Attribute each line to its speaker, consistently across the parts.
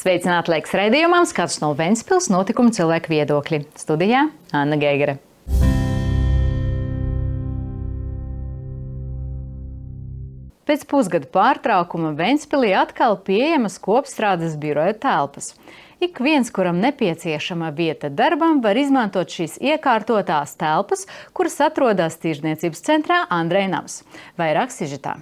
Speaker 1: Sveicināti Laiks raidījumam, skats no Ventspils notikuma cilvēku viedokļi. Studijā Anna Geigere. Pēc pusgada pārtraukuma Ventspilī atkal pieejamas kopstrādes biroja telpas. Ik viens, kuram nepieciešama vieta darbam, var izmantot šīs iekārtotās telpas, kuras atrodas Tirdzniecības centrā Andreja nams. Vairāk sižetā.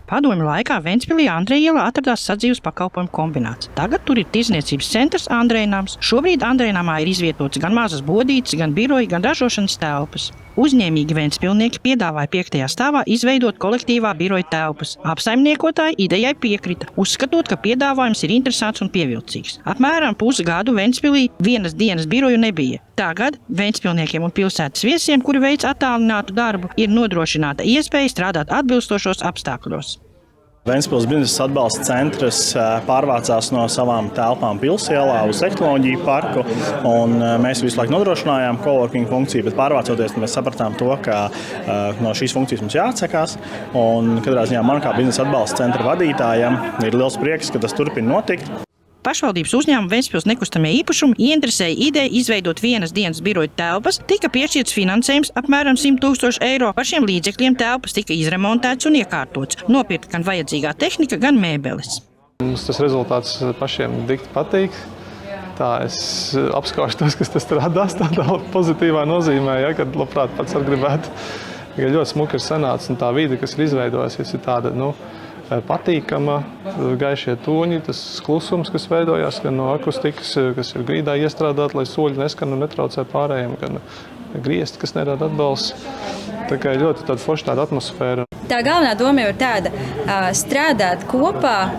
Speaker 2: Padomju laikā Ventspilī Andreja ielā atradās sadzīves pakalpojumu kombināts. Tagad tur ir Tirdzniecības centrs Andreja nams. Šobrīd Andreja namā ir izvietots gan mazas bodītes, gan biroji, gan ražošanas telpas. Uzņēmīgi ventspilnieki piedāvāja 5. stāvā izveidot kolektīvā biroja telpas. Apsaimniekotāji idejai piekrita, uzskatot, ka piedāvājums ir interesants un pievilcīgs. Apmēram pusgadu Ventspilī vienas dienas biroju nebija. Tagad ventspilniekiem un pilsētas viesiem, kuri veic attālinātu darbu, ir nodrošināta iespēja strādāt atbilstošos apstākļos.
Speaker 3: Ventspils biznesa atbalsta centrs pārvācās no savām telpām Pilsielā uz tehnoloģiju parku, un mēs visu laiku nodrošinājām coworking funkciju, bet pārvācoties mēs sapratām to, ka no šīs funkcijas mums jāatsakās, un katrā ziņā man kā biznesa atbalsta centra vadītājam ir liels prieks, ka tas turpina notikt.
Speaker 2: Pašvaldības uzņēmuma Ventspils nekustamie īpašumi ieinteresēja ideju izveidot vienas dienas biroja telpas, tika piešķirts finansējums apmēram 100 000 eiro. Par šiem līdzekļiem telpas tika izremontēts un iekārtots, nopirkt gan vajadzīgā tehnika, gan mēbeles.
Speaker 4: Mums tas rezultāts pašiem dikti patīk. Tā es apskaužu tos, kas tas strādās tādā pozitīvā nozīmē, ja, kad labprāt pats ar gribētu. Ja ļoti smuki ir sanācis un tā vide, kas ir izveidojusies, ir tāda, patīkama, gaišie tūņi, tas klusums, kas veidojās gan no akustikas, kas ir grīdā iestrādāt, lai soļi neskan un netraucē pārējiem, gan griezti, kas nerada atbalsts. Tā kā ļoti tāda forša tāda atmosfēra.
Speaker 5: Tā galvenā doma jau ir tāda, strādāt kopā,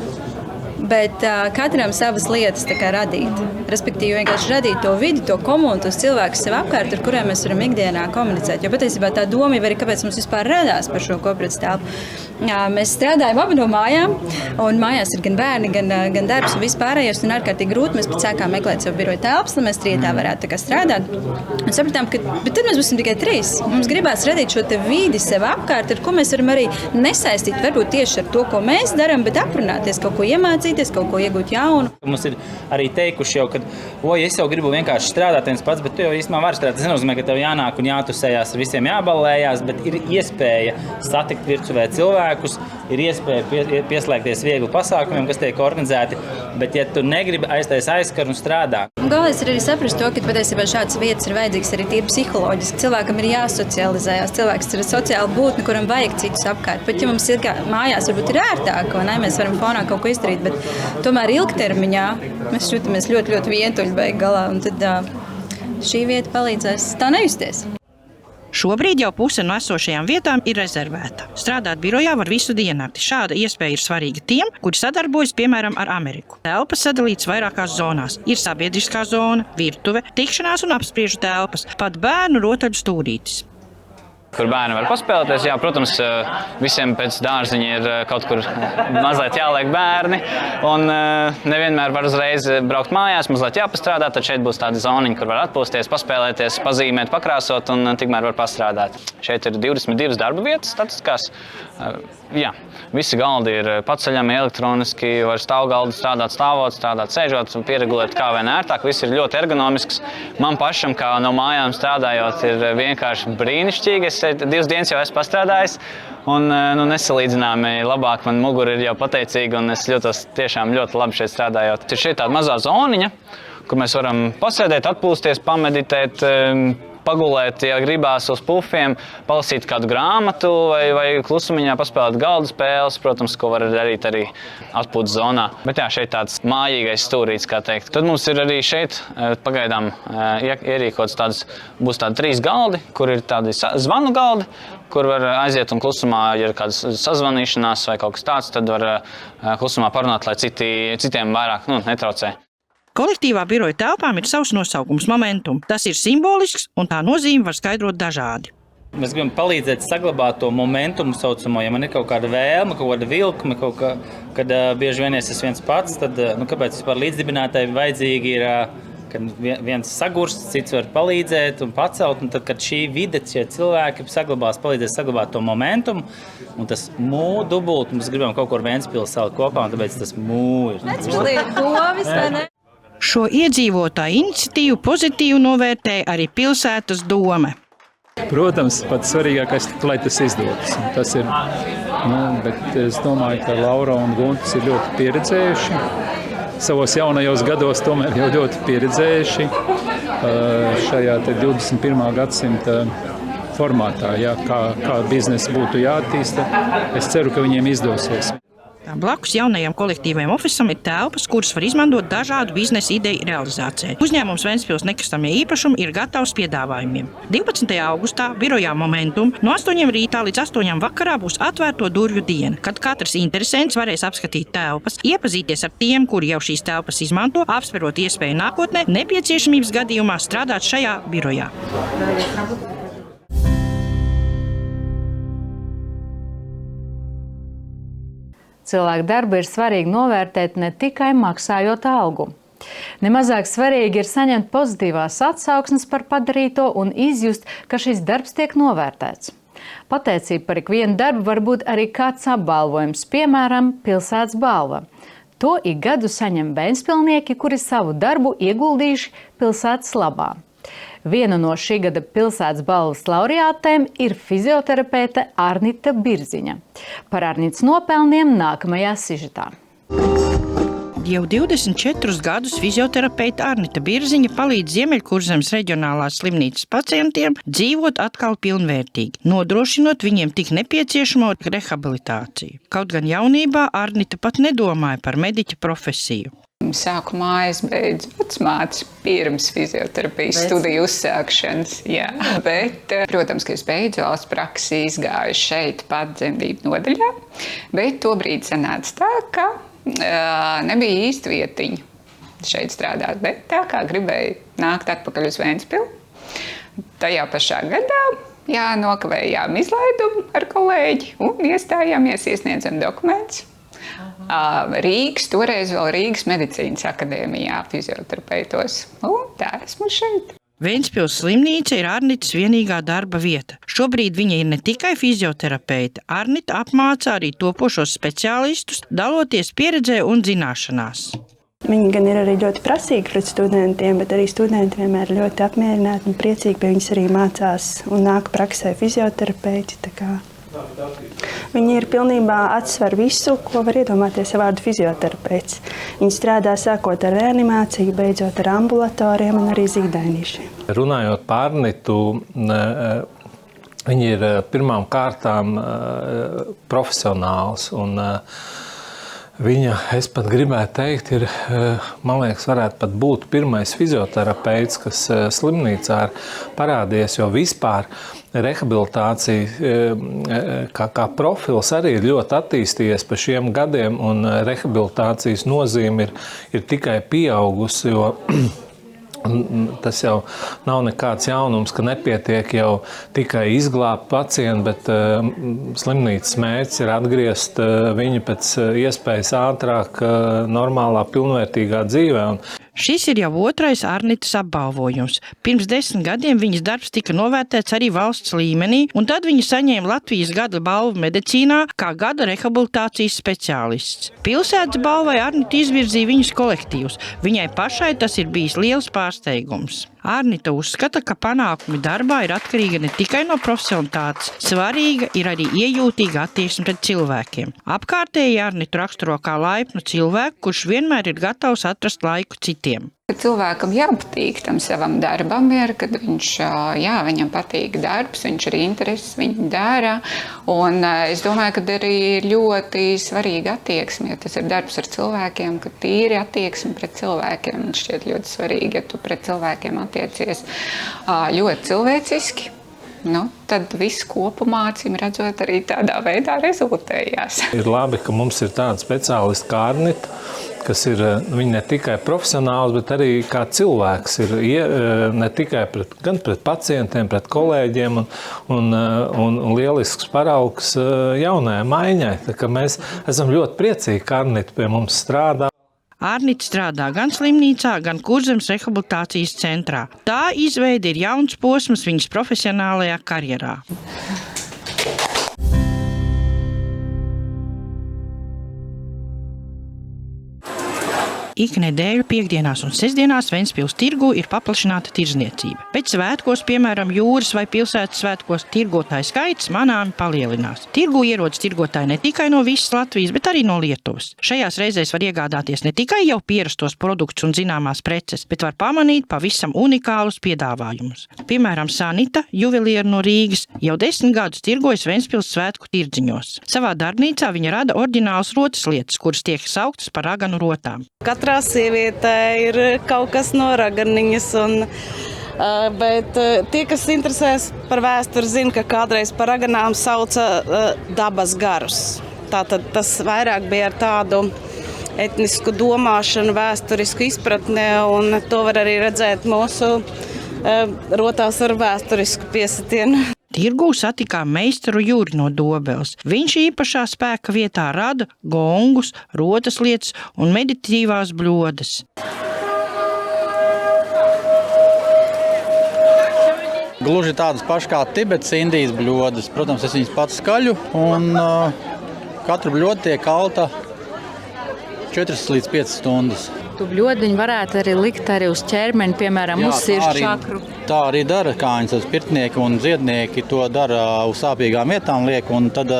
Speaker 5: bet katram savas lietas radīt. Respektīvi, vienkārši radīt to vidi, to komunu, tos cilvēkus sev apkārt, ar kuriem mēs varam ikdienā komunicēt. Jo patiesībā tā doma jau ir, kāpēc mums vispār radās par šo kopienas telpu. Mēs strādājam abi no mājām, un mājās ir gan bērni, gan darbs un vispārējais, un ārkārtīgi grūti. Mēs pēc sākām meklēt savu biroju telpas, lai mēs trietā varētu strādāt. Un sapratām, bet tad mēs būsim tikai 3. Mums gribās radīt šo te vidi sev apkārt, ar ko mēs varam arī nesaistīt, varbūt tieši ar to, ko mēs darām, bet aprunāties, kaut ko iemācīties, kaut ko iegūt jaunu.
Speaker 6: Mums ir arī teikuši jau, ka es jau gribu vienkārši strādāt viens pats, bet tu jau īstenībā vari strādāt. Tas nenozīmē, ka tev jānāk un jātusējās, ar visiem jāballējās, bet ir iespēja satikt virtuvē cilvēkus, ir iespēja pieslēgties viegli pasākumiem, kas tiek organizēti, bet ja tu negribi aizkaru un strādā.
Speaker 5: Galvenais ir arī saprast to, ka patiesībā šādas vietas ir vajadzīgas arī tīri psiholoģiski. Cilvēkam ir jāsocializējās, cilvēks ir sociāla būtne, kuram vajag citus apkārt. Pat ja mums ir mājās varbūt ir ērtāk, un mēs varam fonā kaut ko izdarīt, bet tomēr ilgtermiņā mēs jūtamies ļoti, ļoti vientuļi beig galā, un tad šī vieta palīdzēs tā nejusties.
Speaker 2: Šobrīd jau puse no esošajām vietām ir rezervēta. Strādāt birojā var visu diennakti. Šāda iespēja ir svarīga tiem, kuri sadarbojas, piemēram, ar Ameriku. Telpas sadalītas vairākās zonās. Ir sabiedriskā zona, virtuve, tikšanās un apspriežu telpas, pat bērnu rotaļu stūrītis.
Speaker 7: Kur bērni var paspēlēties. Jā, protams, visiem pēc dārziņa ir kaut kur mazliet jāliek bērni. Un nevienmēr var uzreiz braukt mājās, mazliet jāpastrādā. Tad šeit būs tāda zoniņa, kur var atpūsties, paspēlēties, pazīmēt, pakrāsot un tikmēr var pastrādāt. Šeit ir 22 darba vietas statiskās. Jā, visi galdi ir paceļami, elektroniski, var stāvgaldi strādāt stāvot, strādāt sēžot un pieregulēt kā vien ērtāk. Viss ir ļoti ergonomisks. Man pašam, kā no mājām strādājot, ir vienkārši brīnišķīgi. Es 2 dienas jau esmu pastrādājis un nesalīdzināmi labāk. Man mugura ir jau pateicīga un es jūtos tiešām ļoti labi šeit strādājot. Ir šeit tāda mazā zoniņa, kur mēs varam pasēdēt, atpūsties, pameditēt, pagulēt, ja gribās uz pufiem, palasīt kādu grāmatu vai klusumiņā paspēlēt galdu spēles, protams, ko var darīt arī atpūtas zonā. Bet jā, šeit tāds mājīgais stūrīts, kā teikt. Tad mums ir arī šeit pagaidām ierīkots būs tādi 3 galdi, kur ir tādi zvanu galdi, kur var aiziet un klusumā, ja ir kādas sazvanīšanās vai kaut kas tāds, tad var klusumā parunāt, lai citiem vairāk netraucē.
Speaker 2: Kolektīvā biroja telpām ir savs nosaukums Momentum. Tas ir simbolisks un tā nozīme var skaidrot dažādi.
Speaker 6: Mēs gribam palīdzēt saglabāt to momentumu saucamo. Ja man ir kaut kāda vēlme, kaut kāda vilkme, kad bieži vien es esmu viens pats, tad kāpēc vispār līdzdibinātāji vajadzīgi ir kad viens sagurst, cits var palīdzēt un pacelt, un tad, kad šī vide, šie cilvēki palīdzēs saglabāt to momentumu, un tas mū dubult, mēs gribam kaut kur Ventspili salikt kopā, un tāpēc tas mū ir.
Speaker 5: Ventspili ir govis, vai ne?
Speaker 2: Šo iedzīvotāju iniciatīvu pozitīvi novērtēja arī pilsētas dome.
Speaker 8: Protams, pats svarīgākais, lai tas izdodas. Tas ir, bet es domāju, ka Laura un Guntis ir ļoti pieredzējuši. Savos jaunajos gados tomēr jau ļoti pieredzējuši šajā 21. gadsimta formātā, kā biznesa būtu jāattīsta. Es ceru, ka viņiem izdosies.
Speaker 2: Blakus jaunajam kolektīvajam ofisam ir telpas, kuras var izmantot dažādu biznesa ideju realizācijai. Uzņēmums Ventspils nekustamie īpašumi ir gatavs piedāvājumiem. 12. augustā birojā Momentum no 8 rītā līdz 8 vakarā būs atvērto durvju diena, kad katrs interesents varēs apskatīt telpas, iepazīties ar tiem, kuri jau šīs telpas izmanto, apsverot iespēju nākotnē nepieciešamības gadījumā strādāt šajā birojā.
Speaker 1: Cilvēku darbu ir svarīgi novērtēt ne tikai maksājot algu. Nemazāk svarīgi ir saņemt pozitīvās atsauksmes par padarīto un izjust, ka šis darbs tiek novērtēts. Pateicība par ikvienu darbu var būt arī kāds apbalvojums, piemēram, pilsētas balva. To ik gadu saņem ventspilnieki, kuri savu darbu ieguldījuši pilsētas labā. Viena no šī gada pilsētas balvas laureātēm ir fizioterapeite Arnita Birziņa. Par Arnitas nopelniem nākamajā sižetā.
Speaker 2: Jau 24 gadus fizioterapeite Arnita Birziņa palīdz Ziemeļkurzemes reģionālās slimnīcas pacientiem dzīvot atkal pilnvērtīgi, nodrošinot viņiem tik nepieciešamo rehabilitāciju. Kaut gan jaunībā Arnita pat nedomāja par mediķa profesiju.
Speaker 9: Sākumā es beidzu vecmātes pirms fizioterapijas studiju uzsākšanas. Jā. Bet, protams, ka es beidzu valsts praksi, izgāju šeit pat dzemdību nodaļā, bet tobrīd sanāca tā, ka nebija īsti vietiņa šeit strādāt, bet tā kā gribēju nākt atpakaļ uz Ventspili. Tajā pašā gadā nokavējām izlaidumu ar kolēģi un iestājāmies, iesniedzam dokumentus. Rīgas, toreiz vēl Rīgas medicīnas akadēmijā fizioterapeitos. Un tā esmu šeit.
Speaker 2: Ventspils slimnīca ir Arnitas vienīgā darba vieta. Šobrīd viņa ir ne tikai fizioterapeite. Arnita apmāca arī topošos speciālistus, daloties pieredzē un zināšanās.
Speaker 10: Viņi gan ir arī ļoti prasīgi pret studentiem, bet arī studenti vienmēr ļoti apmierināti un priecīgi pie viņas arī mācās un nāk praksē fizioterapeiti. Viņi ir pilnībā atsver visu, ko var iedomāties ar vārdu fizioterapeits. Viņi strādā sākot ar reanimāciju, beidzot ar ambulatoriem un arī zīdainīšiem.
Speaker 4: Runājot par Arnitu, viņi ir pirmām kārtām profesionāls un viņa, es pat gribētu teikt, ir, man liekas, varētu pat būt pirmais fizioterapeits, kas slimnīcā ir parādījies, jo vispār rehabilitācija kā profils arī ir ļoti attīstījies pa šiem gadiem, un rehabilitācijas nozīme ir tikai pieaugusi, jo tas jau nav nekāds jaunums, ka nepietiek jau tikai izglābt pacientu, bet slimnīcas mērķis ir atgriezt viņu pēc iespējas ātrāk normālā, pilnvērtīgā dzīvē.
Speaker 2: Šis ir jau otrais Arnitas apbalvojums. Pirms 10 gadiem viņas darbs tika novērtēts arī valsts līmenī, un tad viņa saņēma Latvijas gada balvu medicīnā kā gada rehabilitācijas speciālists. Pilsētas balvai Arnita izvirzīja viņas kolektīvus. Viņai pašai tas ir bijis liels pārsteigums. Arnita uzskata, ka panākumi darbā ir atkarīga ne tikai no profesionalitātes, svarīga ir arī iejūtīga attieksme pret cilvēkiem. Apkārtēji Arnitu raksturo kā laipnu cilvēku, kurš vienmēr ir gatavs atrast laiku citiem.
Speaker 9: Cilvēkam jāpatīk tam savam darbam, kad viņam patīk darbs, viņš ir intereses, viņš dara. Un es domāju, ka arī ir ļoti svarīga attieksme, ja tas ir darbs ar cilvēkiem, ka tīri attieksme pret cilvēkiem. Man šķiet ļoti svarīgi, ja tu pret cilvēkiem attiecies ļoti cilvēciski. Tad viss kopumā, acīm redzot, arī tādā veidā rezultējās.
Speaker 4: Ir labi, ka mums ir tāda speciālista kā Arnita, kas ir viņa ne tikai profesionāls, bet arī kā cilvēks. Ir ne tikai gan pret pacientiem, pret kolēģiem un lielisks paraugs jaunajai maiņai. Tā kā mēs esam ļoti priecīgi, ka Arnita pie mums strādā.
Speaker 2: Arnita strādā gan slimnīcā, gan Kurzemes rehabilitācijas centrā. Tā izveide ir jauns posms viņas profesionālajā karjerā. Ik nedēļu piekdienās un sestdienās Ventspils tirgū ir paplašināta tirdzniecība. Pēc svētkos, piemēram, jūras vai pilsētas svētkos, tirgotāju skaits manāmi palielinās. Tirgū ierodas tirgotāji ne tikai no visas Latvijas, bet arī no Lietuvas. Šajās reizēs var iegādāties ne tikai jau pierastos produktus un zināmās preces, bet var pamanīt pavisam unikālus piedāvājumus. Piemēram, Sanita, juvelieri no Rīgas, jau 10 gadus tirgojas Ventspils svētku tirdziņos. Savā darbnīcā viņa rada oriģinālas rotas lietas, kuras tiek sauktas par raganu rotām.
Speaker 11: Katrā sievietē ir kaut kas no raganiņas, bet tie, kas interesēs par vēsturi, zina, ka kādreiz par raganām sauca dabas garus. Tātad tas vairāk bija ar tādu etnisku domāšanu, vēsturisku izpratni, un to var arī redzēt mūsu rotās ar vēsturisku piesitienu.
Speaker 2: Tirgū satikām meistaru Juri no Dobeles. Viņš īpašā spēka vietā rada gongus, rotas lietas un meditatīvās bļodas.
Speaker 12: Gluži tādas pašas kā Tibetas Indijas bļodas. Protams, es viņas pats skaļu, un katru bļodu tiek kalta 4 līdz 5 stundas.
Speaker 1: Tu bļodiņu varētu arī likt arī uz ķermeni, piemēram, uz sirds čakru.
Speaker 12: Tā arī dara kājas pirtnieki un dziednieki. To dara uz sāpīgām vietām liek un tad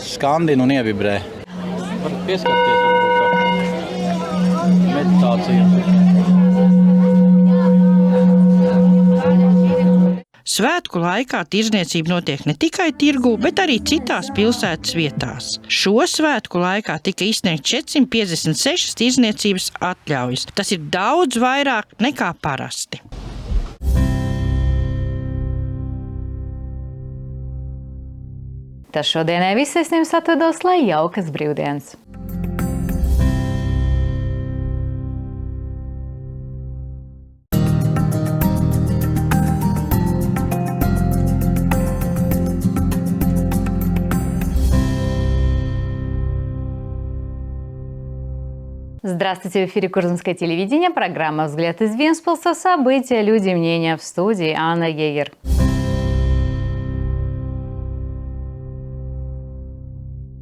Speaker 12: skandina un ievibrē. Varat pieskarties meditācijā.
Speaker 2: Svētku laikā tirdzniecība notiek ne tikai tirgū, bet arī citās pilsētas vietās. Šo svētku laikā tika izsniegts 456 tirdzniecības atļaujas. Tas ir daudz vairāk nekā parasti.
Speaker 1: Tas šodienai viss, es jums atvedos, lai jaukas brīvdienas! Здравствуйте, в эфире Курзамское телевидение, программа «Взгляд из Вентспилса», события, люди, мнения, в студии Анна Гейгер.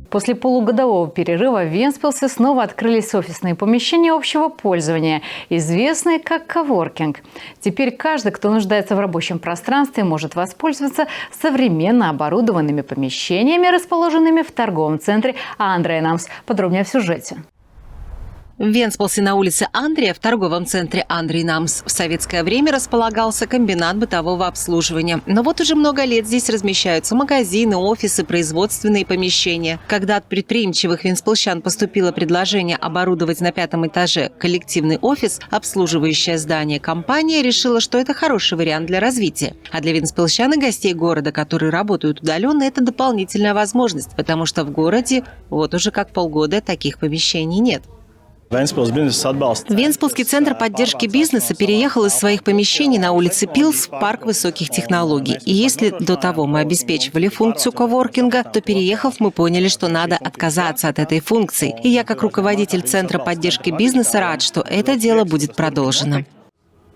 Speaker 1: После полугодового перерыва в Вентспилсе снова открылись офисные помещения общего пользования, известные как коворкинг. Теперь каждый, кто нуждается в рабочем пространстве, может воспользоваться современно оборудованными помещениями, расположенными в торговом центре Андрея Намс. Подробнее в сюжете.
Speaker 13: В Вентспилсе на улице Андрея в торговом центре Андрей Намс в советское время располагался комбинат бытового обслуживания. Но вот уже много лет здесь размещаются магазины, офисы, производственные помещения. Когда от предприимчивых вентспилсчан поступило предложение оборудовать на 5-м этаже коллективный офис, обслуживающее здание компания решила, что это хороший вариант для развития. А для вентспилсчан и гостей города, которые работают удаленно, это дополнительная возможность, потому что в городе вот уже как полгода таких помещений нет.
Speaker 14: Вентспилский центр поддержки бизнеса переехал из своих помещений на улице Пилс в парк высоких технологий. И если до того мы обеспечивали функцию коворкинга, то переехав, мы поняли, что надо отказаться от этой функции. И я, как руководитель центра поддержки бизнеса, рад, что это дело будет продолжено.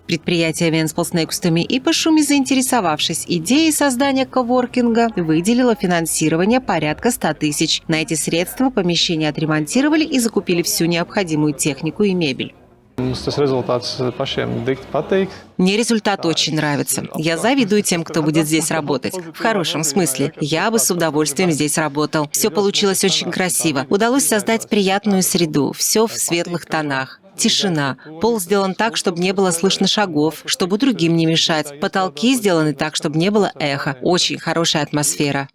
Speaker 13: Предприятие Ventspils Nekustamī īpašumi, заинтересовавшись идеей создания коворкинга, выделило финансирование порядка 100 тысяч. На эти средства помещение отремонтировали и закупили всю необходимую технику и мебель.
Speaker 4: Мне
Speaker 13: результат очень нравится. Я завидую тем, кто будет здесь работать. В хорошем смысле. Я бы с удовольствием здесь работал. Все получилось очень красиво. Удалось создать приятную среду. Все в светлых тонах. Тишина. Пол сделан так, чтобы не было слышно шагов, чтобы другим не мешать. Потолки сделаны так, чтобы не было эха. Очень хорошая атмосфера.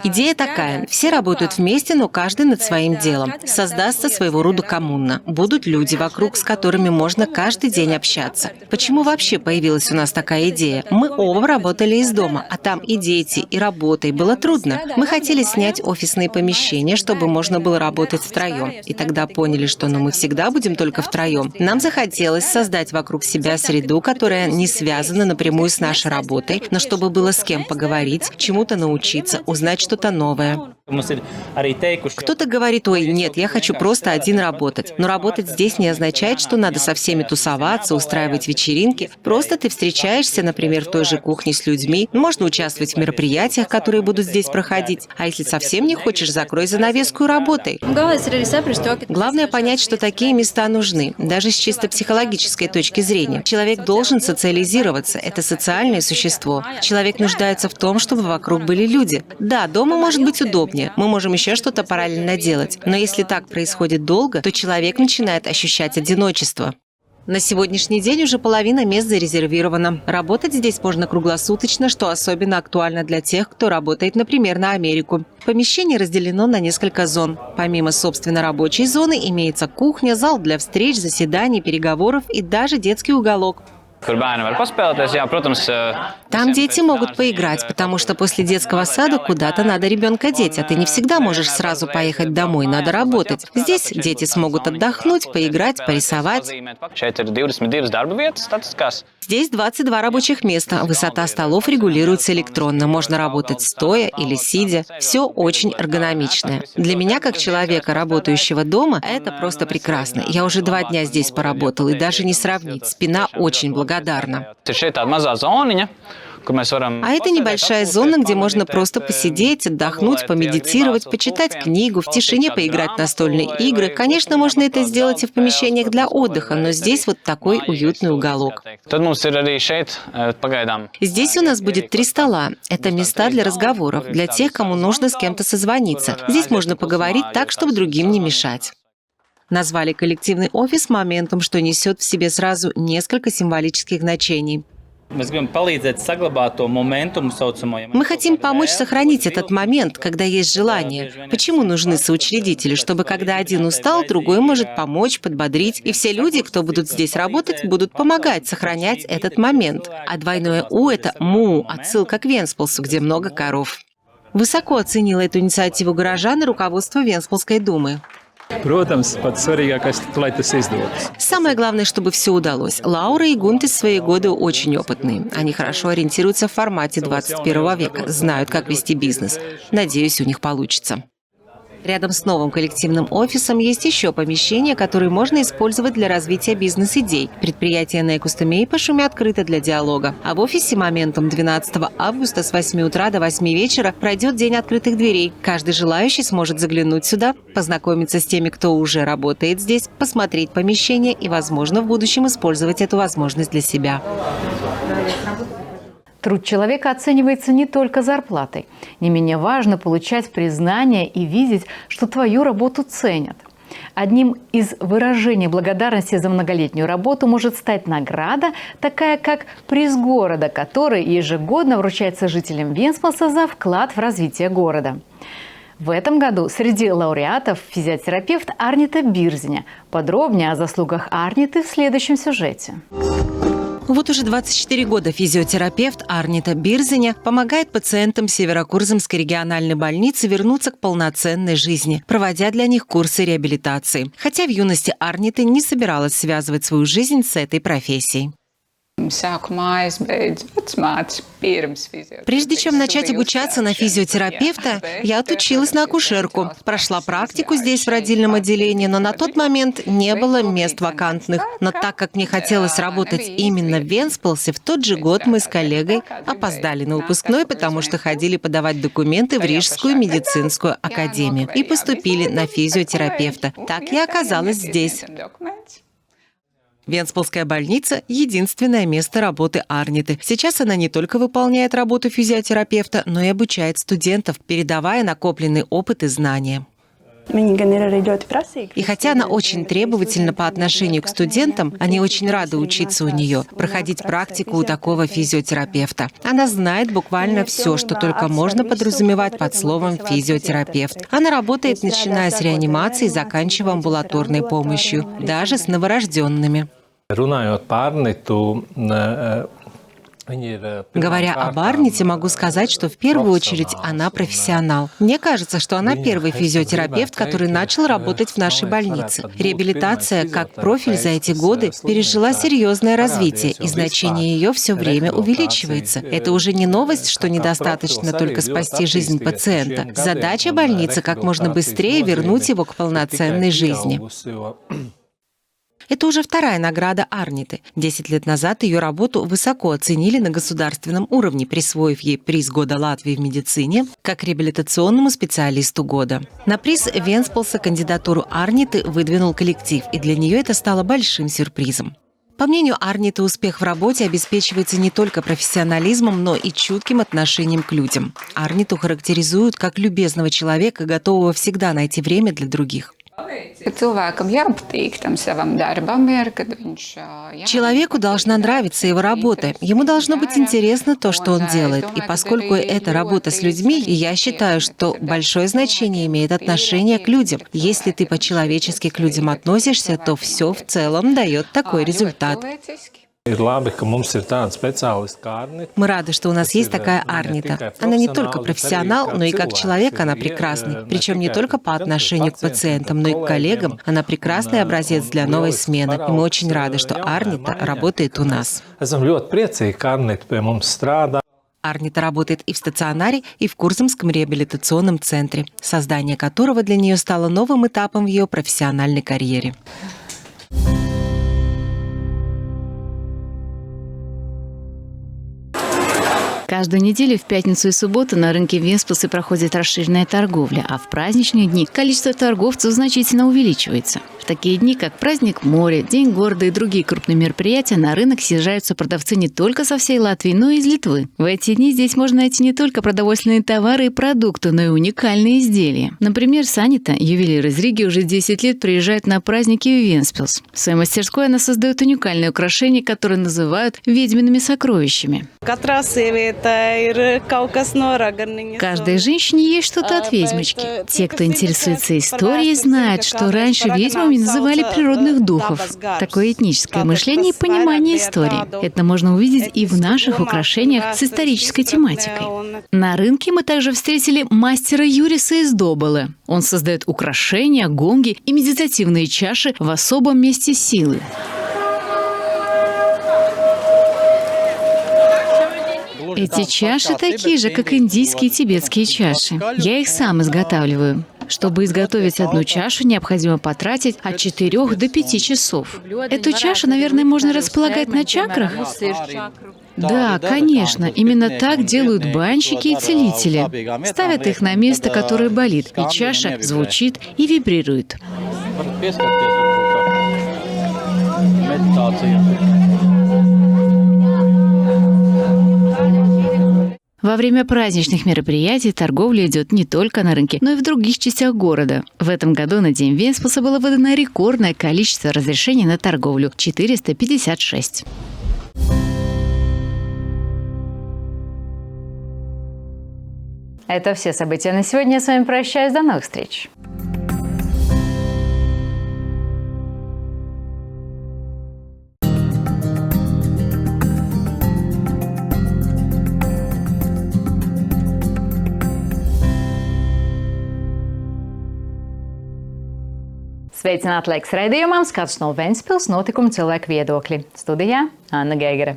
Speaker 13: Идея такая. Все работают вместе, но каждый над своим делом. Создастся своего рода коммуна. Будут люди вокруг, с которыми можно каждый день общаться. Почему вообще появилась у нас такая идея? Мы оба работали из дома, а там и дети, и работа, и было трудно. Мы хотели снять офисные помещения, чтобы можно было работать втроем. И тогда поняли, что мы всегда будем только втроем. Нам захотелось создать вокруг себя среду, которая не связана напрямую с нашей работой, но чтобы было с кем поговорить, чему-то научиться, узнать что-то новое. Кто-то говорит: ой, нет, я хочу просто один работать. Но работать здесь не означает, что надо со всеми тусоваться, устраивать вечеринки. Просто ты встречаешься, например, в той же кухне с людьми. Можно участвовать в мероприятиях, которые будут здесь проходить. А если совсем не хочешь, закрой занавеску и работай. Главное понять, что такие места нужны, даже с чисто психологической точки зрения. Человек должен социализироваться. Это социальное существо. Человек нуждается в том, чтобы вокруг были люди. Да, дома может быть удобнее. Мы можем еще что-то параллельно делать. Но если так происходит долго, то человек начинает ощущать одиночество. На сегодняшний день уже половина мест зарезервирована. Работать здесь можно круглосуточно, что особенно актуально для тех, кто работает, например, на Америку. Помещение разделено на несколько зон. Помимо собственно рабочей зоны имеется кухня, зал для встреч, заседаний, переговоров и даже детский уголок. Там дети могут поиграть, потому что после детского сада куда-то надо ребенка деть, а ты не всегда можешь сразу поехать домой, надо работать. Здесь дети смогут отдохнуть, поиграть, порисовать. Здесь 22 рабочих места. Высота столов регулируется электронно. Можно работать стоя или сидя. Все очень эргономичное. Для меня, как человека, работающего дома, это просто прекрасно. Я уже 2 дня здесь поработал, и даже не сравнить. Спина очень благодарна. А это небольшая зона, где можно просто посидеть, отдохнуть, помедитировать, почитать книгу, в тишине поиграть в настольные игры. Конечно, можно это сделать и в помещениях для отдыха, но здесь вот такой уютный уголок. Здесь у нас будет 3 стола. Это места для разговоров, для тех, кому нужно с кем-то созвониться. Здесь можно поговорить так, чтобы другим не мешать. Назвали коллективный офис моментом, что несет в себе сразу несколько символических значений. Мы хотим помочь сохранить этот момент, когда есть желание. Почему нужны соучредители? Чтобы когда один устал, другой может помочь, подбодрить. И все люди, кто будут здесь работать, будут помогать сохранять этот момент. А двойное «у» — это «му», отсылка к Венспилсу, где много коров. Высоко оценила эту инициативу горожан и руководство Венспилской думы. Самое главное, чтобы все удалось. Лаура и Гунтис в свои годы очень опытные. Они хорошо ориентируются в формате 21 века, знают, как вести бизнес. Надеюсь, у них получится. Рядом с новым коллективным офисом есть еще помещения, которые можно использовать для развития бизнес-идей. Предприятие Некустемей по шуме открыто для диалога. А в офисе моментом 12 августа с 8 утра до 8 вечера пройдет День открытых дверей. Каждый желающий сможет заглянуть сюда, познакомиться с теми, кто уже работает здесь, посмотреть помещение и, возможно, в будущем использовать эту возможность для себя.
Speaker 1: Труд человека оценивается не только зарплатой. Не менее важно получать признание и видеть, что твою работу ценят. Одним из выражений благодарности за многолетнюю работу может стать награда, такая как приз города, который ежегодно вручается жителям Венспилса за вклад в развитие города. В этом году среди лауреатов физиотерапевт Арнита Бирзиня. Подробнее о заслугах Арниты в следующем сюжете.
Speaker 13: Вот уже 24 года физиотерапевт Арнита Бирзиня помогает пациентам Северокурзамской региональной больницы вернуться к полноценной жизни, проводя для них курсы реабилитации. Хотя в юности Арнита не собиралась связывать свою жизнь с этой профессией. Прежде чем начать обучаться на физиотерапевта, я отучилась на акушерку. Прошла практику здесь в родильном отделении, но на тот момент не было мест вакантных. Но так как мне хотелось работать именно в Венспилсе, в тот же год мы с коллегой опоздали на выпускной, потому что ходили подавать документы в Рижскую медицинскую академию и поступили на физиотерапевта. Так я оказалась здесь. Венспилская больница – единственное место работы Арниты. Сейчас она не только выполняет работу физиотерапевта, но и обучает студентов, передавая накопленный опыт и знания. И хотя она очень требовательна по отношению к студентам, они очень рады учиться у нее, проходить практику у такого физиотерапевта. Она знает буквально все, что только можно подразумевать под словом «физиотерапевт». Она работает, начиная с реанимации и заканчивая амбулаторной помощью, даже с новорожденными.
Speaker 14: Говоря об Арните, могу сказать, что в первую очередь она профессионал. Мне кажется, что она первый физиотерапевт, который начал работать в нашей больнице. Реабилитация, как профиль за эти годы, пережила серьезное развитие, и значение ее все время увеличивается. Это уже не новость, что недостаточно только спасти жизнь пациента. Задача больницы — как можно быстрее вернуть его к полноценной жизни. Это уже вторая награда Арниты. 10 лет назад ее работу высоко оценили на государственном уровне, присвоив ей приз года Латвии в медицине как реабилитационному специалисту года. На приз Вентспилса кандидатуру Арниты выдвинул коллектив, и для нее это стало большим сюрпризом. По мнению Арниты, успех в работе обеспечивается не только профессионализмом, но и чутким отношением к людям. Арниту характеризуют как любезного человека, готового всегда найти время для других. Человеку должна нравиться его работа, ему должно быть интересно то, что он делает. И поскольку это работа с людьми, я считаю, что большое значение имеет отношение к людям. Если ты по-человечески к людям относишься, то все в целом дает такой результат. Мы рады, что у нас есть такая Арнита. Она не только профессионал, но и как человек она прекрасна. Причем не только по отношению к пациентам, но и к коллегам. Она прекрасный образец для новой смены. И мы очень рады, что Арнита работает у нас. Арнита работает и в стационаре, и в Курзамском реабилитационном центре, создание которого для нее стало новым этапом в ее профессиональной карьере.
Speaker 1: Каждую неделю в пятницу и субботу на рынке Вентспилса проходит расширенная торговля, а в праздничные дни количество торговцев значительно увеличивается. В такие дни, как праздник моря, День города и другие крупные мероприятия, на рынок съезжаются продавцы не только со всей Латвии, но и из Литвы. В эти дни здесь можно найти не только продовольственные товары и продукты, но и уникальные изделия. Например, Санита, ювелир из Риги, уже 10 лет приезжает на праздники в Вентспилс. В своей мастерской она создает уникальные украшения, которые называют ведьмиными сокровищами. Каждой женщине есть что-то от ведьмочки. Те, кто интересуется историей, знают, что раньше ведьмами называли природных духов. Такое этническое мышление и понимание истории. Это можно увидеть и в наших украшениях с исторической тематикой. На рынке мы также встретили мастера Юриса из Доболы. Он создает украшения, гонги и медитативные чаши в особом месте силы. Эти чаши такие же, как индийские и тибетские чаши. Я их сам изготавливаю. Чтобы изготовить одну чашу, необходимо потратить от 4 до 5 часов. Эту чашу, наверное, можно располагать на чакрах? Да, конечно. Именно так делают банщики и целители. Ставят их на место, которое болит, и чаша звучит и вибрирует. Во время праздничных мероприятий торговля идет не только на рынке, но и в других частях города. В этом году на День Вентспилса было выдано рекордное количество разрешений на торговлю – 456. Это все события на сегодня. Я с вами прощаюсь. До новых встреч. Sveicināti laiks raidījumam, skats no Ventspils notikumu cilvēku viedokļi. Studijā Anna Geigere.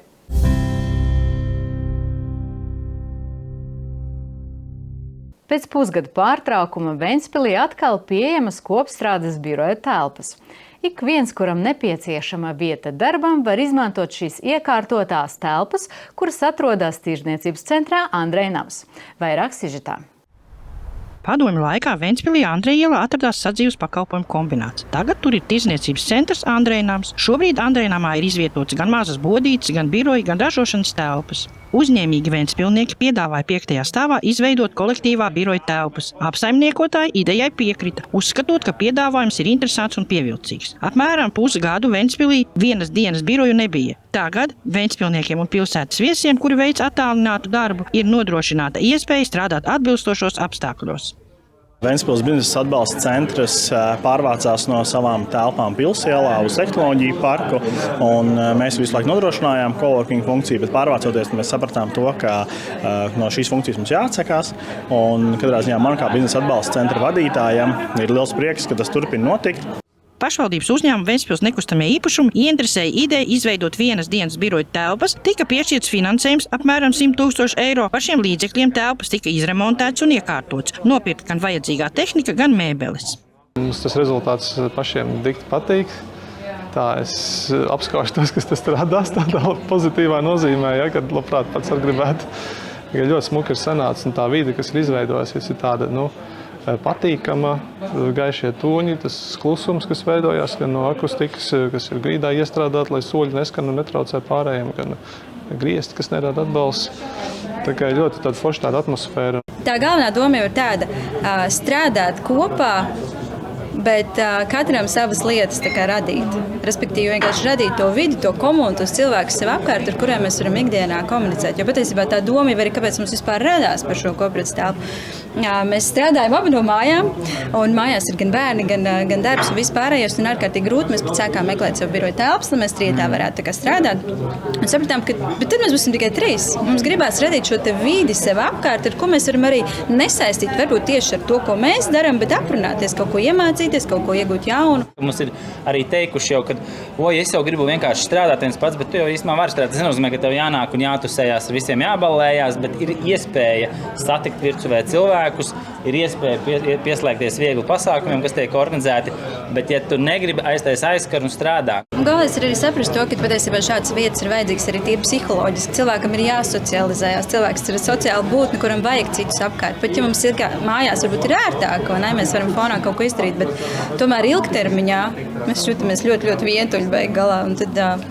Speaker 1: Pēc pusgada pārtraukuma Ventspilī atkal pieejamas kopstrādes biroja telpas. Ik viens, kuram nepieciešama vieta darbam, var izmantot šīs iekārtotās telpas, kuras atrodas Tirdzniecības centrā Andrejnams. Vairāk sižetā.
Speaker 2: Padomju laikā Ventspilī Andreja ielā atradās sadzīves pakalpojumu kombināts. Tagad tur ir Tirdzniecības centrs Andrejnams. Šobrīd Andrejnamā ir izvietots gan mazas bodītes, gan biroji, gan ražošanas telpas. Uzņēmīgi Ventspilnieki piedāvāja 5. stāvā izveidot kolektīvā biroja telpas. Apsaimniekotāji idejai piekrita, uzskatot, ka piedāvājums ir interesants un pievilcīgs. Apmēram pusgadu Ventspilī vienas dienas biroju nebija. Tagad Ventspilniekiem un pilsētas viesiem, kuri veic attālinātu darbu, ir nodrošināta iespēja strādāt atbilstošos apstākļos.
Speaker 3: Ventspils biznesa atbalsta centrs pārvācās no savām telpām Pilsielā uz tehnoloģiju parku, un mēs visu laiku nodrošinājām coworking funkciju, bet pārvācoties mēs sapratām to, ka no šīs funkcijas mums jāatsakās, un katrā ziņā man kā biznesa atbalsta centra vadītājam ir liels prieks, ka tas turpina notikt.
Speaker 2: Pašvaldības uzņēmuma Ventspils nekustamie īpašumi ieinteresēja ideju izveidot vienas dienas biroja telpas, tika piešķirts finansējums apmēram 100 000 eiro. Par šiem līdzekļiem telpas tika izremontēts un iekārtots. Nopirkt gan vajadzīgā tehnika, gan mēbeles.
Speaker 4: Mums tas rezultāts pašiem dikti patīk. Tā es apskaužu tos, kas tas strādās tādā pozitīvā nozīmē, ja, kad labprāt pats arī gribētu. Ļoti smuki ir sanācis, un tā vide, kas ir izveidojusies, ir tāda, patīkama, gaišie toņi, tas klusums, kas veidojās gan no akustikas, kas ir grīdā iestrādāt, lai soļi neskan un netraucē pārējiem, gan griezti, kas nerada atbalsts. Tā kā ļoti tāda forša tāda atmosfēra.
Speaker 5: Tā galvenā doma jau ir tāda, strādāt kopā, bet katram savas lietas radīt. Respektīvi, vienkārši radīt to vidi, to komunu, tos cilvēkus sev apkārt, ar kuriem mēs varam ikdienā komunicēt. Jo patiesībā tā doma jau ir, kāpēc mums vispār radās par šo kopienas telpu. Mēs strādājam abi no mājām, un mājās ir gan bērni, gan darbs un vispārējais, un ārkārtīgi grūti. Mēs pat sākām meklēt savu biroju telpas, lai mēs trietā varētu strādāt. Un sapratām, ka tad mēs būsim tikai 3. Mums gribās radīt šo te vidi sev apkārt, ar ko mēs varam arī nesaistīt, varbūt tieši ar to, ko mēs darām, bet aprunāties, kaut ko iemācīties, kaut ko iegūt jaunu.
Speaker 6: Mums ir arī teikuši jau, ka es jau gribu vienkārši strādāt viens pats, bet tu jau īstenībā vari strādāt. Tas nenozīmē, ka tev jānāk un jātusējās, ar visiem jāballējās, bet ir iespēja satikt virtuvē cilvēkus, ir iespēja pieslēgties viegli pasākumiem, kas tiek organizēti, bet ja tu negribi aizskar un strādā.
Speaker 5: Galvenais ir arī saprast to, ka patiesībā šādas vietas ir vajadzīgas arī tīri psiholoģiski. Cilvēkam ir jāsocializējās, cilvēks ir sociāla būtne, kuram vajag citus apkārt. Pat ja mums ir mājās varbūt ir ērtāk, mēs varam fonā kaut ko izdarīt, bet tomēr ilgtermiņā mēs jūtamies ļoti, ļoti vientuļi beig galā, un tad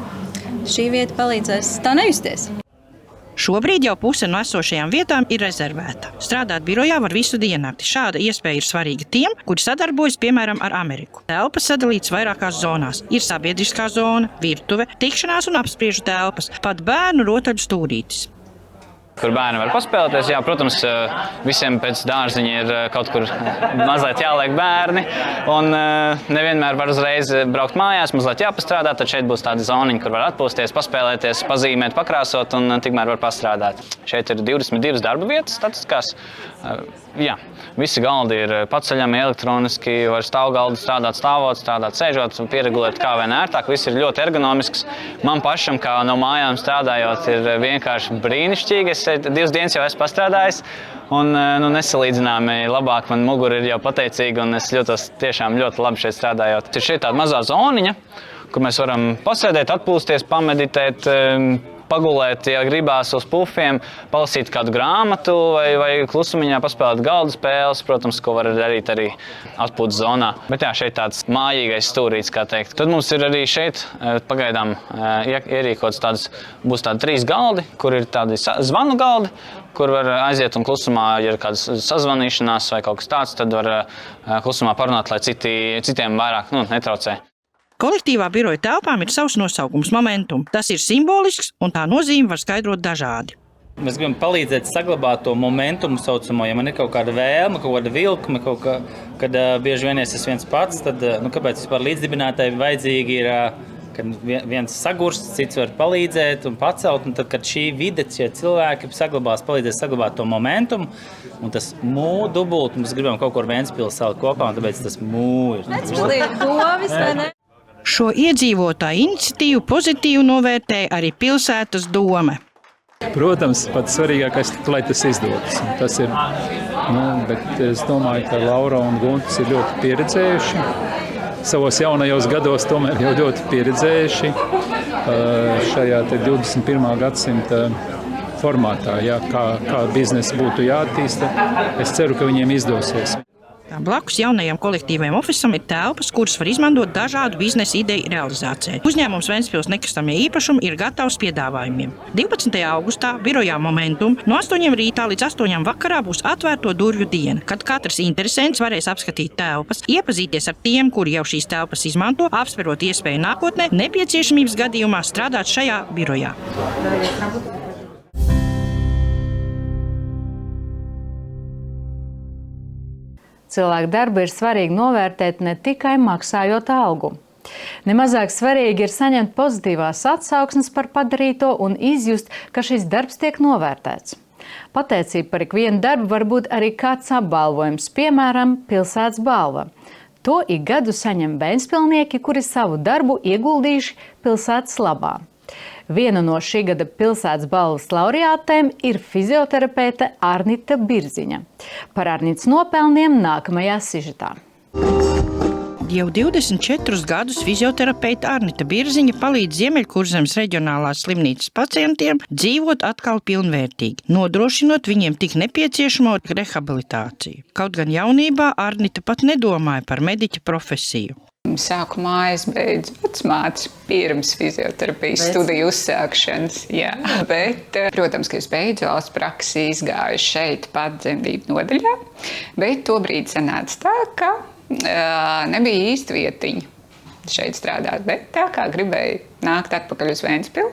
Speaker 5: šī vieta palīdzēs tā nejusties.
Speaker 2: Šobrīd jau puse no esošajām vietām ir rezervēta. Strādāt birojā var visu diennakti. Šāda iespēja ir svarīga tiem, kuri sadarbojas, piemēram, ar Ameriku. Telpas sadalītas vairākās zonās. Ir sabiedriskā zona, virtuve, tikšanās un apspriežu telpas, pat bērnu rotaļu stūrītis.
Speaker 7: Kur bērni var paspēlēties. Jā, protams, visiem pēc dārziņa ir kaut kur mazliet jāliek bērni. Un nevienmēr var uzreiz braukt mājās, mazliet jāpastrādā. Tad šeit būs tāda zoniņa, kur var atpūsties, paspēlēties, pazīmēt, pakrāsot un tikmēr var pastrādāt. Šeit ir 22 darba vietas statiskās. Jā, visi galdi ir paceļami, elektroniski, var stāvgaldi strādāt stāvot, strādāt sēžot, pieregulēt kā vien ērtāk. Viss ir ļoti ergonomisks. Man pašam, kā no mājām strādājot, ir vienkārši brīnišķīgi. Es 2 dienas jau esmu pastrādājis, un nesalīdzināmi labāk man mugura ir jau pateicīga, un es jūtos tiešām ļoti labi šeit strādājot. Ir šeit tāda mazā zoniņa, kur mēs varam pasēdēt, atpūsties, pameditēt, pagulēt, ja gribās uz pufiem, palasīt kādu grāmatu vai klusumiņā paspēlēt galdu spēles, protams, ko var darīt arī atpūtas zonā. Bet jā, šeit tāds mājīgais stūrīts, kā teikt. Tad mums ir arī šeit pagaidām ierīkots būs tādi 3 galdi, kur ir tādi zvanu galdi, kur var aiziet un klusumā, ja ir kādas sazvanīšanās vai kaut kas tāds, tad var klusumā parunāt, lai citiem vairāk netraucē.
Speaker 2: Kolektīvā biroja telpām ir savs nosaukums Momentum. Tas ir simbolisks, un tā nozīme var skaidrot dažādi.
Speaker 6: Mēs gribam palīdzēt saglabāt to momentumu saucamo. Ja man ir kaut kāda vēlme, kaut kāda vilkme, kad bieži vien es esmu viens pats, tad kāpēc vispār līdzdibinātāji vajadzīgi ir, kad viens sagurst, cits var palīdzēt un pacelt, un tad, kad šī vide, šie cilvēki palīdzēs saglabāt to momentumu, un tas mū dubult, mēs gribam kaut kur Ventspils salikt kopā, un tāpēc tas mū ir.
Speaker 5: Ventspils ir govis, vai ne?
Speaker 2: Šo iedzīvotāju iniciatīvu pozitīvi novērtēja arī pilsētas dome.
Speaker 8: Protams, pats svarīgākais, lai tas izdodas. Tas ir, bet es domāju, ka Laura un Guntis ir ļoti pieredzējuši. Savos jaunajos gados tomēr jau ļoti pieredzējuši šajā 21. gadsimta formātā, kā biznesa būtu jāattīsta. Es ceru, ka viņiem izdosies.
Speaker 2: Blakus jaunajam kolektīvajam ofisam ir telpas, kuras var izmantot dažādu biznesa ideju realizācijai. Uzņēmums Ventspils nekustamie īpašumi ir gatavs piedāvājumiem. 12. augustā birojā Momentum no 8 rītā līdz 8 vakarā būs atvērto durvju diena, kad katrs interesents varēs apskatīt telpas, iepazīties ar tiem, kuri jau šīs telpas izmanto, apsverot iespēju nākotnē nepieciešamības gadījumā strādāt šajā birojā.
Speaker 1: Cilvēku darbu ir svarīgi novērtēt ne tikai maksājot algu. Nemazāk svarīgi ir saņemt pozitīvās atsauksmes par padarīto un izjust, ka šis darbs tiek novērtēts. Pateicība par ikvienu darbu var būt arī kāds apbalvojums, piemēram, pilsētas balva. To ik gadu saņem vēnspilnieki, kuri savu darbu ieguldījuši pilsētas labā. Viena no šī gada pilsētas balvas laureātēm ir fizioterapeite Arnita Birziņa. Par Arnitas nopelniem nākamajā sižetā.
Speaker 2: Jau 24 gadus fizioterapeite Arnita Birziņa palīdz Ziemeļkurzemes reģionālās slimnīcas pacientiem dzīvot atkal pilnvērtīgi, nodrošinot viņiem tik nepieciešamo rehabilitāciju. Kaut gan jaunībā Arnita pat nedomāja par mediķa profesiju.
Speaker 9: Sākumā es beidzu vecmātes pirms fizioterapijas studiju uzsākšanas. Jā. Bet, protams, ka es beidzu valsts praksi, izgāju šeit pat dzemdību nodaļā, bet tobrīd sanāca tā, ka nebija īsti vietiņa šeit strādāt, bet tā kā gribēju nākt atpakaļ uz Ventspili.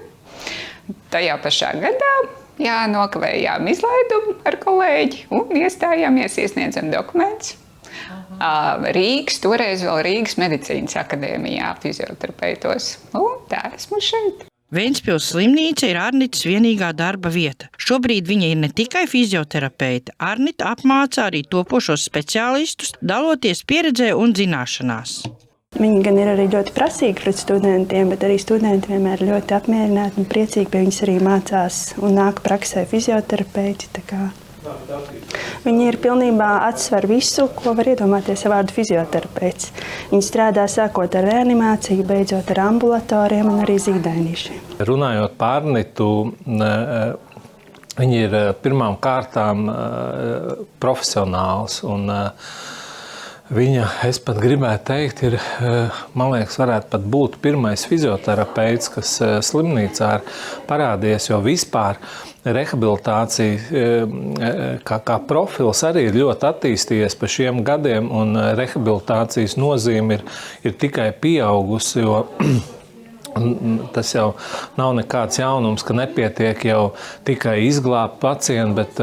Speaker 9: Tajā pašā gadā nokavējām izlaidumu ar kolēģi un iestājāmies, iesniedzam dokumentus. Rīgas, toreiz vēl Rīgas medicīnas akadēmijā fizioterapeitos. Un tā esmu šeit.
Speaker 2: Ventspils slimnīca ir Arnitas vienīgā darba vieta. Šobrīd viņa ir ne tikai fizioterapeite. Arnita apmāca arī topošos speciālistus, daloties pieredzē un zināšanās.
Speaker 10: Viņi gan ir arī ļoti prasīgi pret studentiem, bet arī studenti vienmēr ļoti apmierināti un priecīgi pie viņas arī mācās un nāk praksē fizioterapeiti. Viņi ir pilnībā atsver visu, ko var iedomāties ar vārdu fizioterapeits. Viņi strādā sākot ar reanimāciju, beidzot ar ambulatoriem un arī zīdainīšiem.
Speaker 4: Runājot par Arnitu, viņi ir pirmām kārtām profesionāls un viņa, es pat gribētu teikt, ir, man liekas, varētu pat būt pirmais fizioterapeits, kas slimnīcā ir parādījies, jo vispār rehabilitācija kā profils arī ir ļoti attīstījies pa šiem gadiem, un rehabilitācijas nozīme ir tikai pieaugusi, jo tas jau nav nekāds jaunums, ka nepietiek jau tikai izglābt pacientu, bet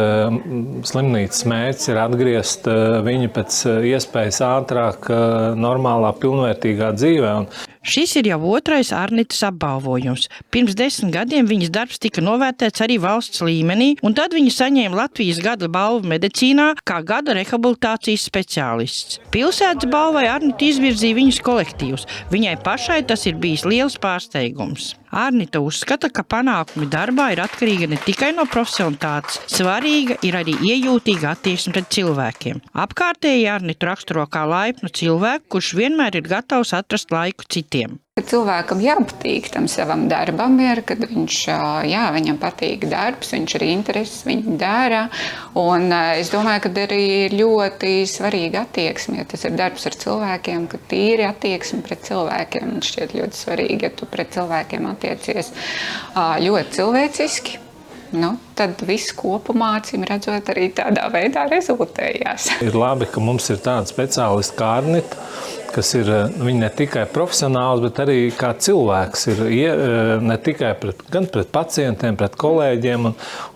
Speaker 4: slimnīcas mērķis ir atgriezt viņu pēc iespējas ātrāk normālā, pilnvērtīgā dzīvē.
Speaker 2: Šis ir jau otrais Arnitas apbalvojums. Pirms 10 gadiem viņas darbs tika novērtēts arī valsts līmenī, un tad viņa saņēma Latvijas gada balvu medicīnā kā gada rehabilitācijas speciālists. Pilsētas balvai Arnita izvirzīja viņas kolektīvus. Viņai pašai tas ir bijis liels pārsteigums. Arnita uzskata, ka panākumi darbā ir atkarīga ne tikai no profesionalitātes, svarīga ir arī iejūtīga attieksme pret cilvēkiem. Apkārtēji Arnitu raksturo kā laipnu cilvēku, kurš vienmēr ir gatavs atrast laiku citiem.
Speaker 9: Cilvēkam jāpatīk tam savam darbam, kad viņam patīk darbs, viņš ir intereses, viņš dara. Un es domāju, ka arī ir ļoti svarīga attieksme, ja tas ir darbs ar cilvēkiem, ka tīri attieksme pret cilvēkiem. Man šķiet ļoti svarīgi, ja tu pret cilvēkiem attiecies ļoti cilvēciski. Tad viss kopumā, acīm redzot, arī tādā veidā rezultējās.
Speaker 4: Ir labi, ka mums ir tāda speciālista kā Arnita, kas ir viņa ne tikai profesionāls, bet arī kā cilvēks. Ir ne tikai gan pret pacientiem, pret kolēģiem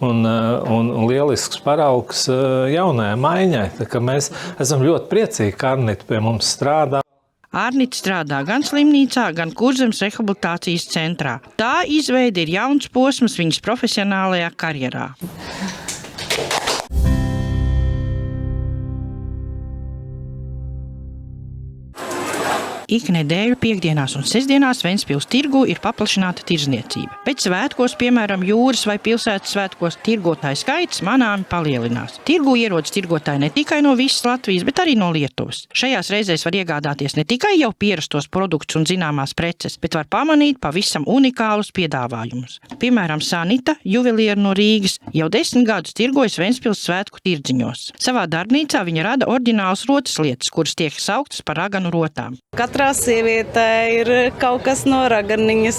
Speaker 4: un lielisks paraugs jaunajai maiņai. Tā kā mēs esam ļoti priecīgi, ka Arnita pie mums strādā.
Speaker 2: Arnita strādā gan slimnīcā, gan Kurzemes rehabilitācijas centrā. Tā izveide ir jauns posms viņas profesionālajā karjerā. Ik nedēļu piekdienās un sestdienās Ventspils tirgū ir paplašināta tirdzniecība. Pēc svētkos, piemēram, jūras vai pilsētas svētkos, tirgotāju skaits manāmi palielinās. Tirgū ierodas tirgotāji ne tikai no visas Latvijas, bet arī no Lietuvas. Šajās reizēs var iegādāties ne tikai jau pierastos produktus un zināmās preces, bet var pamanīt pavisam unikālus piedāvājumus. Piemēram, Sanita, juveliera no Rīgas, jau 10 gadus tirgojas Ventspils svētku tirdziņos. Savā darbnīcā viņa rada oriģinālas rotas lietas, kuras tiek sauktas par raganu rotām.
Speaker 11: Katrā sievietē ir kaut kas no raganiņas,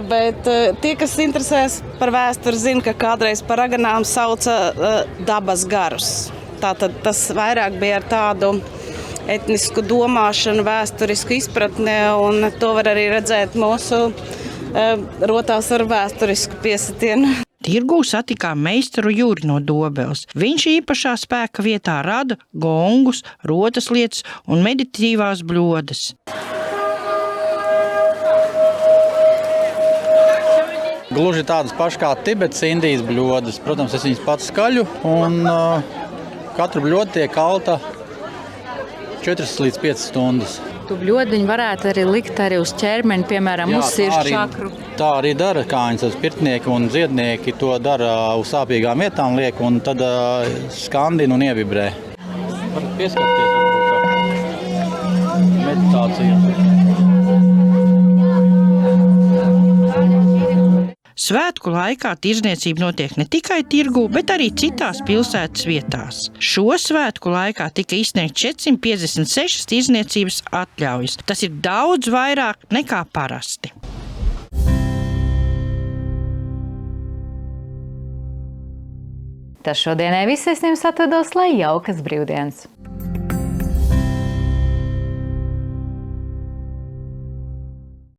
Speaker 11: bet tie, kas interesēs par vēsturi, zina, ka kādreiz par raganām sauca dabas garus. Tātad tas vairāk bija ar tādu etnisku domāšanu, vēsturisku izpratni, un to var arī redzēt mūsu rotās ar vēsturisku piesitienu.
Speaker 2: Tirgū satikām meistaru Juri no Dobeles. Viņš īpašā spēka vietā rada gongus, rotaslietas un meditīvās bļodas.
Speaker 12: Gluži tādas pašas kā Tibetas Indijas bļodas. Protams, es viņas pats skaļu, un katru bļodu tiek kalta 4 līdz 5 stundas.
Speaker 1: Tu bļodiņu varētu arī likt arī uz ķermeni, piemēram, uz sirds čakru.
Speaker 12: Tā arī dara kājas pirtnieki un dziednieki. To dara uz sāpīgām vietām liek un tad skandina un ievibrē. Varat pieskarties meditācijā.
Speaker 2: Svētku laikā tirdzniecība notiek ne tikai tirgū, bet arī citās pilsētas vietās. Šo svētku laikā tika izsniegts 456 tirdzniecības atļaujas. Tas ir daudz vairāk nekā parasti.
Speaker 1: Tas šodienai viss, es jums atvedos, lai jaukas brīvdienas!